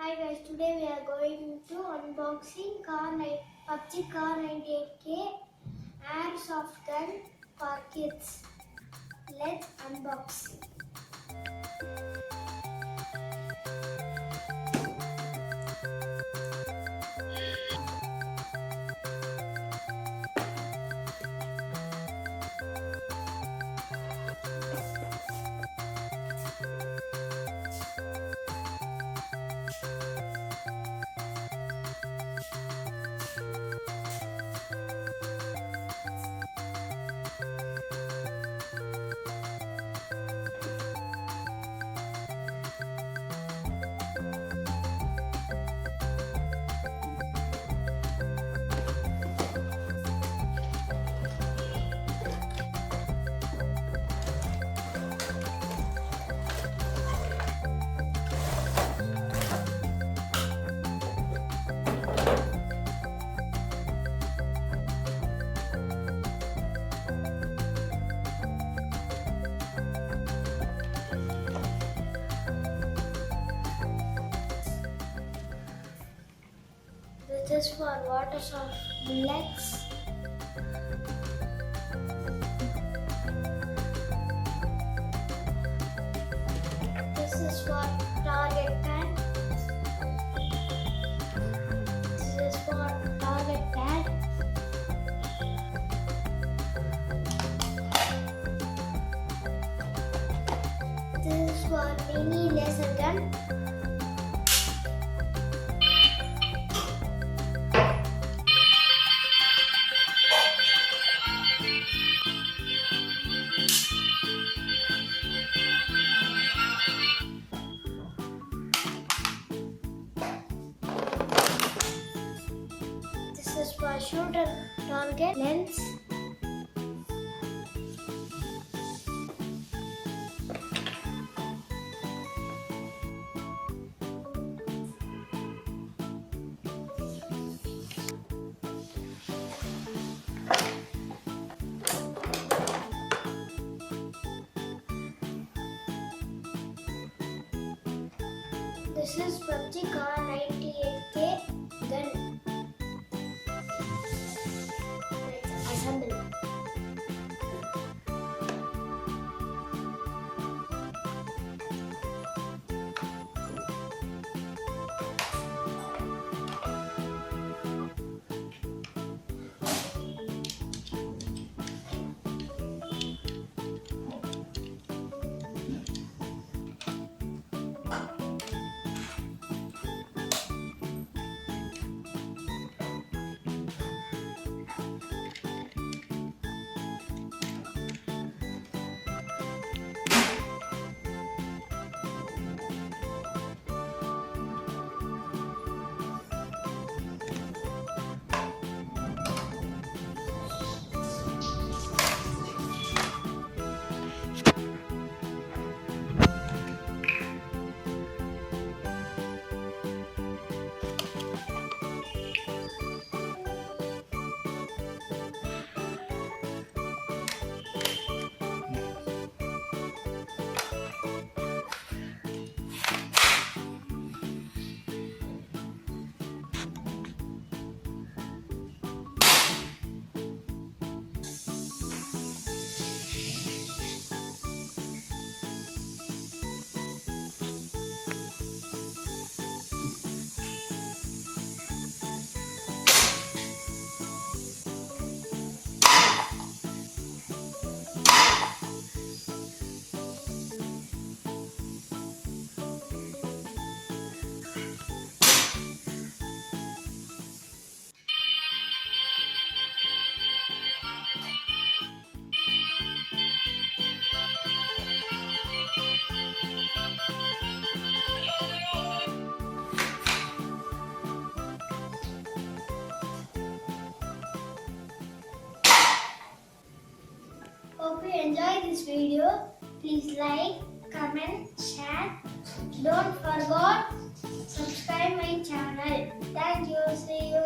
Hi guys, today we are going to unboxing PUBG KAR98K Airsoft Gun for kids. Let's unbox. This is for water-soft bullets. This is for target pad. This is for target pad. This is for mini laser gun. This is for shooter target lens. This is Pubg KAR98K Gun. Let's assemble. Hope you enjoy this video. Please like, comment, share. Don't forget subscribe my channel. Thank you. See you.